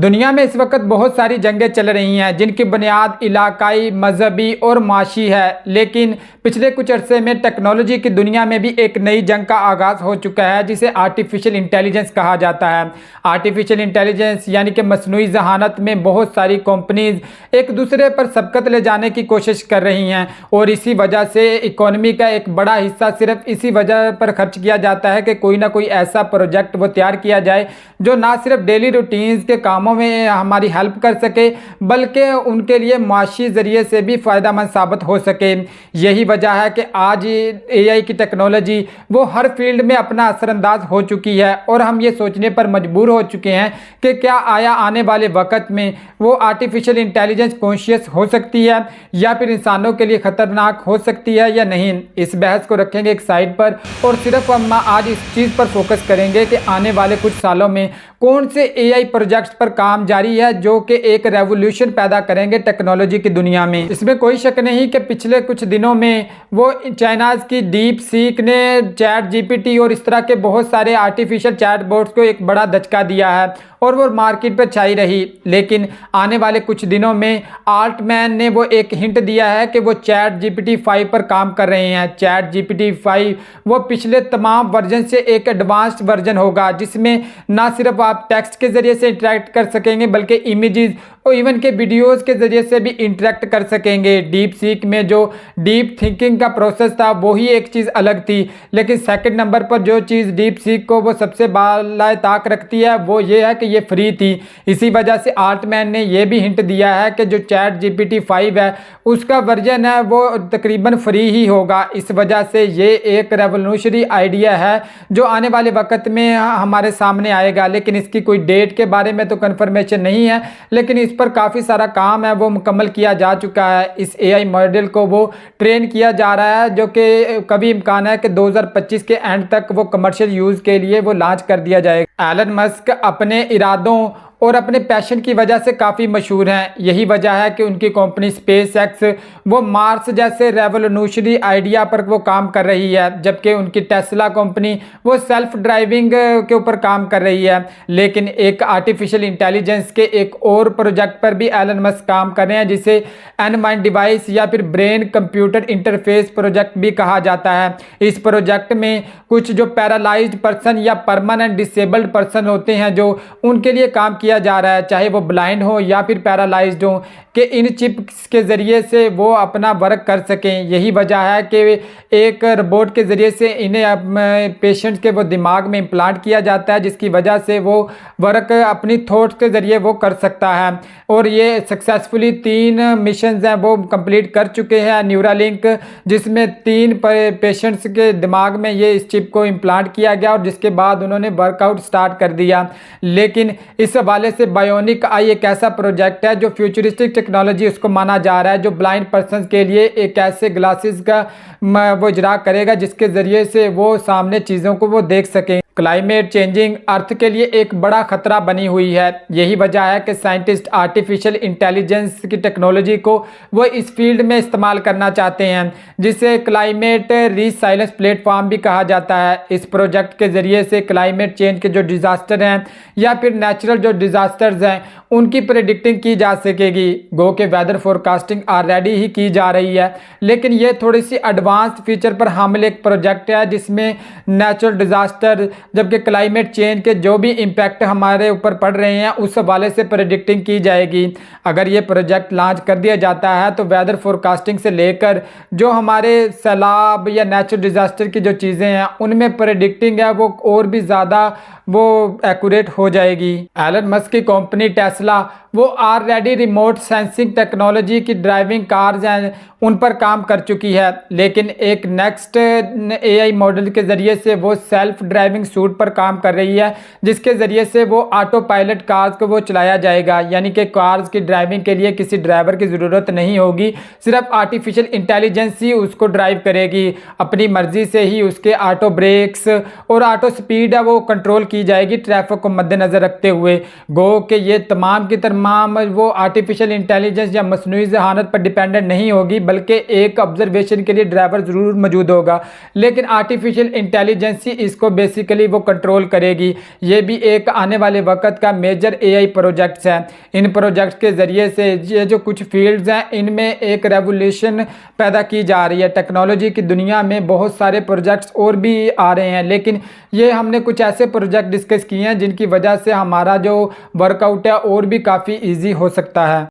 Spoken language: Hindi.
दुनिया में इस वक्त बहुत सारी जंगें चल रही हैं जिनकी बुनियाद इलाकाई, मजहबी और माशी है। लेकिन पिछले कुछ अरसे में टेक्नोलॉजी की दुनिया में भी एक नई जंग का आगाज़ हो चुका है जिसे आर्टिफिशियल इंटेलिजेंस कहा जाता है। आर्टिफिशियल इंटेलिजेंस यानी कि मसनूई ज़हानत में बहुत सारी कंपनीज एक दूसरे पर सबकत ले जाने की कोशिश कर रही हैं और इसी वजह से इकोनॉमी का एक बड़ा हिस्सा सिर्फ इसी वजह पर खर्च किया जाता है कि कोई ना कोई ऐसा प्रोजेक्ट वो तैयार किया जाए जो ना सिर्फ डेली रूटीन्स के कामों में हमारी हेल्प कर सके बल्कि उनके लिए माशी ज़रिए से भी फ़ायदेमंद साबित हो सके। यही वजह है कि आज एआई की टेक्नोलॉजी वो हर फील्ड में अपना असरअंदाज हो चुकी है और हम ये सोचने पर मजबूर हो चुके हैं कि क्या आया आने वाले वक्त में वो आर्टिफिशियल इंटेलिजेंस कॉन्शियस हो सकती है या फिर इंसानों के लिए ख़तरनाक हो सकती है या नहीं। इस बहस को रखेंगे एक साइड पर और सिर्फ हम आज इस चीज़ पर फोकस करेंगे कि आने वाले कुछ सालों में कौन से एआई प्रोजेक्ट्स पर काम जारी है जो कि एक रेवोल्यूशन पैदा करेंगे टेक्नोलॉजी की दुनिया में। इसमें कोई शक नहीं कि पिछले कुछ दिनों में वो चाइनाज की डीप सीक ने चैट जीपीटी और इस तरह के बहुत सारे आर्टिफिशियल चैटबॉट्स को एक बड़ा धचका दिया है और वो मार्केट पर छाई रही। लेकिन आने वाले कुछ दिनों में आल्टमैन ने वो एक हिंट दिया है कि वो चैट जीपीटी 5 पर काम कर रहे हैं। चैट जीपीटी 5 वो पिछले तमाम वर्जन से एक एडवांस्ड वर्जन होगा जिसमें ना सिर्फ आप टेक्स्ट के ज़रिए से इंटरेक्ट कर सकेंगे बल्कि इमेजेस और इवन के वीडियोस के ज़रिए से भी इंटरेक्ट कर सकेंगे। डीप सीक में जो डीप थिंकिंग का प्रोसेस था वो ही एक चीज़ अलग थी, लेकिन सेकंड नंबर पर जो चीज़ डीप सीक को वो सबसे बालाए ताक रखती है वो ये है कि ये फ्री थी। इसी वजह से आल्टमैन ने ये भी हिंट दिया है कि जो चैट जीपीटी 5 है उसका वर्जन है वो तकरीबन फ्री ही होगा। इस वजह से ये एक रेवोल्यूशनरी आइडिया है जो आने वाले वक्त में हमारे सामने आएगा, लेकिन इसकी कोई डेट के बारे में तो कंफर्मेशन नहीं है, लेकिन इस पर काफ़ी सारा काम है वो मुकम्मल किया जा चुका है। इस एआई मॉडल को वो ट्रेन किया जा रहा है जो कि कभी इम्कान है कि 2025 के एंड तक वो कमर्शियल यूज़ के लिए वो लॉन्च कर दिया जाएगा। एलन मस्क अपने इरादों और अपने पैशन की वजह से काफ़ी मशहूर हैं। यही वजह है कि उनकी कंपनी स्पेस एक्स वो मार्स जैसे रेवोल्यूशनरी आइडिया पर वो काम कर रही है, जबकि उनकी टेस्ला कंपनी वो सेल्फ ड्राइविंग के ऊपर काम कर रही है। लेकिन एक आर्टिफिशियल इंटेलिजेंस के एक और प्रोजेक्ट पर भी एलन मस्क काम कर रहे हैं जिसे एनमाइंड डिवाइस या फिर ब्रेन कंप्यूटर इंटरफेस प्रोजेक्ट भी कहा जाता है। इस प्रोजेक्ट में कुछ जो पैरालाइज्ड पर्सन या परमानेंट डिसेबल्ड पर्सन होते हैं जो उनके लिए काम किया जा रहा है, चाहे वो ब्लाइंड हो या फिर पैरालाइज्ड हो, कि इन चिप्स के ज़रिए से वो अपना वर्क कर सकें। यही वजह है कि एक रोबोट के ज़रिए से इन्हें पेशेंट के वो दिमाग में इम्प्लांट किया जाता है जिसकी वजह से वो वर्क अपनी थॉट्स के ज़रिए वो कर सकता है। और ये सक्सेसफुली 3 मिशंस हैं वो कंप्लीट कर चुके हैं न्यूरालिंक, जिसमें 3 पेशेंट्स के दिमाग में ये इस चिप को इम्प्लांट किया गया और जिसके बाद उन्होंने वर्कआउट स्टार्ट कर दिया। लेकिन इस हवाले से बायोनिक आई एक ऐसा प्रोजेक्ट है जो फ्यूचरिस्टिक टेक्नोलॉजी उसको माना जा रहा है जो ब्लाइंड पर्सन के लिए एक ऐसे ग्लासेस का वो इजरा करेगा जिसके ज़रिए से वो सामने चीज़ों को वो देख सकें। क्लाइमेट चेंजिंग अर्थ के लिए एक बड़ा खतरा बनी हुई है। यही वजह है कि साइंटिस्ट आर्टिफिशियल इंटेलिजेंस की टेक्नोलॉजी को वो इस फील्ड में इस्तेमाल करना चाहते हैं जिसे क्लाइमेट रिसाइलेंस प्लेटफॉर्म भी कहा जाता है। इस प्रोजेक्ट के ज़रिए से क्लाइमेट चेंज के जो डिज़ास्टर हैं या फिर नेचुरल जो डिज़ास्टर्स हैं उनकी प्रेडिक्टिंग की जा सकेगी। गो के वेदर फोरकास्टिंग ऑलरेडी ही की जा रही है, लेकिन ये थोड़ी सी एडवांस्ड फीचर पर हामिल एक प्रोजेक्ट है जिसमें नेचुरल डिज़ास्टर जबकि क्लाइमेट चेंज के जो भी इम्पैक्ट हमारे ऊपर पड़ रहे हैं उस हवाले से प्रेडिक्टिंग की जाएगी। अगर ये प्रोजेक्ट लॉन्च कर दिया जाता है तो वेदर फोरकास्टिंग से लेकर जो हमारे सैलाब या नेचुरल डिज़ास्टर की जो चीज़ें हैं उनमें प्रेडिक्टिंग है वो और भी ज़्यादा वो एक्यूरेट हो जाएगी। एलन मस्क की कंपनी टेस्ला वो ऑलरेडी रिमोट सेंसिंग टेक्नोलॉजी की ड्राइविंग कार्स हैं उन पर काम कर चुकी है, लेकिन एक नेक्स्ट एआई मॉडल के ज़रिए से वो सेल्फ ड्राइविंग सूट पर काम कर रही है जिसके ज़रिए से वो ऑटो पायलट कार्स को वो चलाया जाएगा। यानी कि कार्स की ड्राइविंग के लिए किसी ड्राइवर की ज़रूरत नहीं होगी, सिर्फ आर्टिफिशियल इंटेलिजेंस ही उसको ड्राइव करेगी। अपनी मर्ज़ी से ही उसके ऑटो ब्रेक्स और ऑटो स्पीड है वो कंट्रोल की जाएगी ट्रैफिक को मद्देनज़र रखते हुए। गो के ये तमाम की तमाम वो आर्टिफिशियल इंटेलिजेंस या मसनूई ज़हानत पर डिपेंडेंट नहीं होगी, बल्कि एक ऑब्जर्वेशन के लिए ड्राइवर ज़रूर मौजूद होगा, लेकिन आर्टिफिशियल इंटेलिजेंस ही इसको बेसिकली वो कंट्रोल करेगी। ये भी एक आने वाले वक्त का मेजर एआई प्रोजेक्ट्स हैं। इन प्रोजेक्ट्स के ज़रिए से ये जो कुछ फील्ड्स हैं इनमें एक रेवोल्यूशन पैदा की जा रही है। टेक्नोलॉजी की दुनिया में बहुत सारे प्रोजेक्ट्स और भी आ रहे हैं, लेकिन ये हमने कुछ ऐसे प्रोजेक्ट डिस्कस किए हैं जिनकी वजह से हमारा जो वर्कआउट है और भी काफ़ी ईजी हो सकता है।